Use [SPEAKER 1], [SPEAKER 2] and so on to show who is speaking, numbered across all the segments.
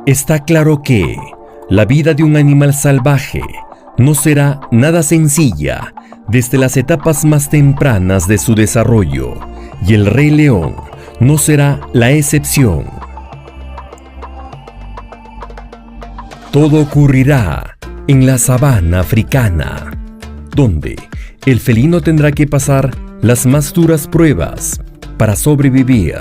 [SPEAKER 1] Está claro que la vida de un animal salvaje no será nada sencilla desde las etapas más tempranas de su desarrollo, y el Rey León no será la excepción. Todo ocurrirá en la sabana africana, donde el felino tendrá que pasar las más duras pruebas para sobrevivir.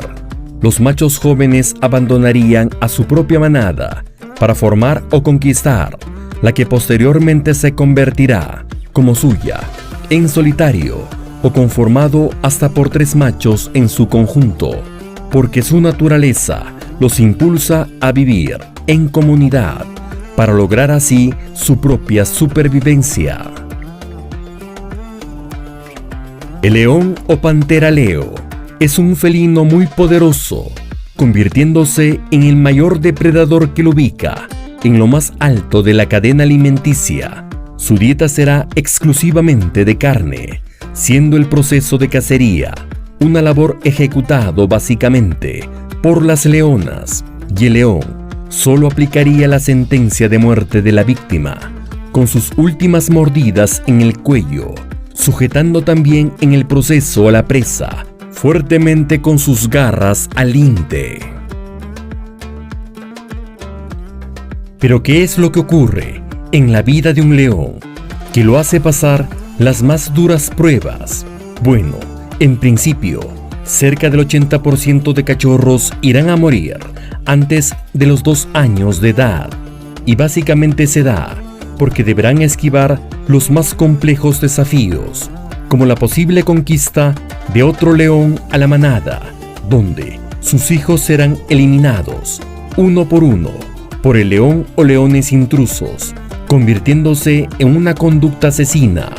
[SPEAKER 1] Los machos jóvenes abandonarían a su propia manada para formar o conquistar la que posteriormente se convertirá como suya, en solitario o conformado hasta por 3 machos en su conjunto, porque su naturaleza los impulsa a vivir en comunidad para lograr así su propia supervivencia. El león o pantera leo es un felino muy poderoso, convirtiéndose en el mayor depredador que lo ubica en lo más alto de la cadena alimenticia. Su dieta será exclusivamente de carne, siendo el proceso de cacería una labor ejecutado básicamente por las leonas, y el león solo aplicaría la sentencia de muerte de la víctima con sus últimas mordidas en el cuello, sujetando también en el proceso a la presa fuertemente con sus garras al linte. Pero ¿qué es lo que ocurre en la vida de un león que lo hace pasar las más duras pruebas? Bueno, en principio, cerca del 80% de cachorros irán a morir antes de los 2 años de edad, y básicamente se da porque deberán esquivar los más complejos desafíos, como la posible conquista de otro león a la manada, donde sus hijos serán eliminados uno por uno por el león o leones intrusos, convirtiéndose en una conducta asesina,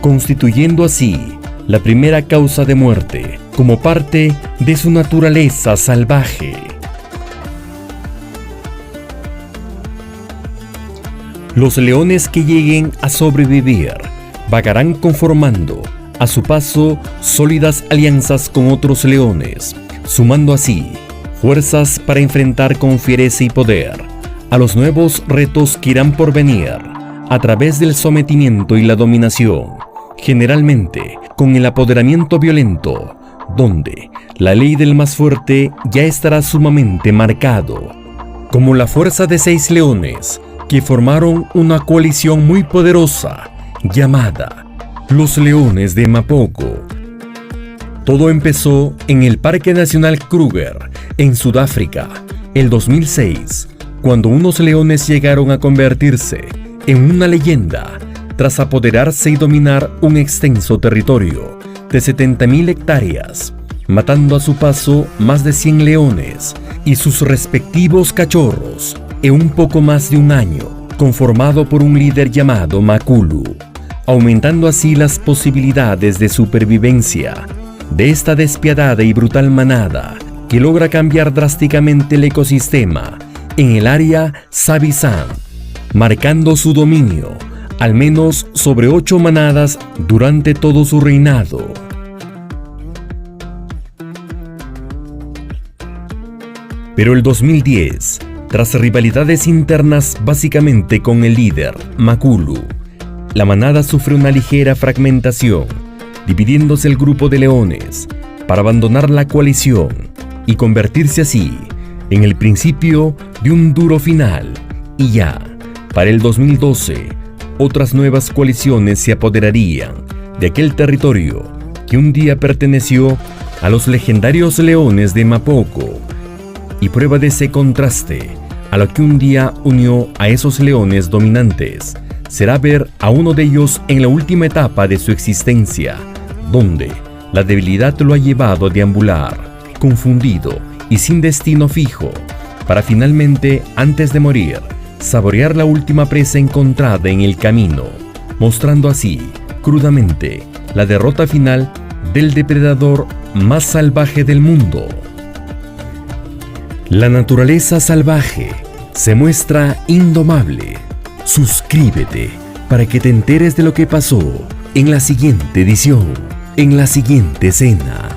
[SPEAKER 1] constituyendo así la primera causa de muerte como parte de su naturaleza salvaje. Los leones que lleguen a sobrevivir vagarán conformando a su paso sólidas alianzas con otros leones, sumando así fuerzas para enfrentar con fiereza y poder a los nuevos retos que irán por venir a través del sometimiento y la dominación, generalmente con el apoderamiento violento, donde la ley del más fuerte ya estará sumamente marcado, como la fuerza de 6 leones que formaron una coalición muy poderosa llamada los Leones de Mapoco. Todo empezó en el Parque Nacional Kruger, en Sudáfrica, el 2006, cuando unos leones llegaron a convertirse en una leyenda tras apoderarse y dominar un extenso territorio de 70.000 hectáreas, matando a su paso más de 100 leones y sus respectivos cachorros en un poco más de un año, conformado por un líder llamado Makulu, aumentando así las posibilidades de supervivencia de esta despiadada y brutal manada que logra cambiar drásticamente el ecosistema en el área Sabi-San, marcando su dominio al menos sobre 8 manadas durante todo su reinado. Pero el 2010, tras rivalidades internas básicamente con el líder Makulu, la manada sufre una ligera fragmentación, dividiéndose el grupo de leones para abandonar la coalición y convertirse así en el principio de un duro final. Y ya, para el 2012, otras nuevas coaliciones se apoderarían de aquel territorio que un día perteneció a los legendarios Leones de Mapoco. Y prueba de ese contraste a lo que un día unió a esos leones dominantes será ver a uno de ellos en la última etapa de su existencia, donde la debilidad lo ha llevado a deambular, confundido y sin destino fijo, para finalmente, antes de morir, saborear la última presa encontrada en el camino, mostrando así, crudamente, la derrota final del depredador más salvaje del mundo. La naturaleza salvaje se muestra indomable. Suscríbete para que te enteres de lo que pasó en la siguiente edición, en la siguiente escena.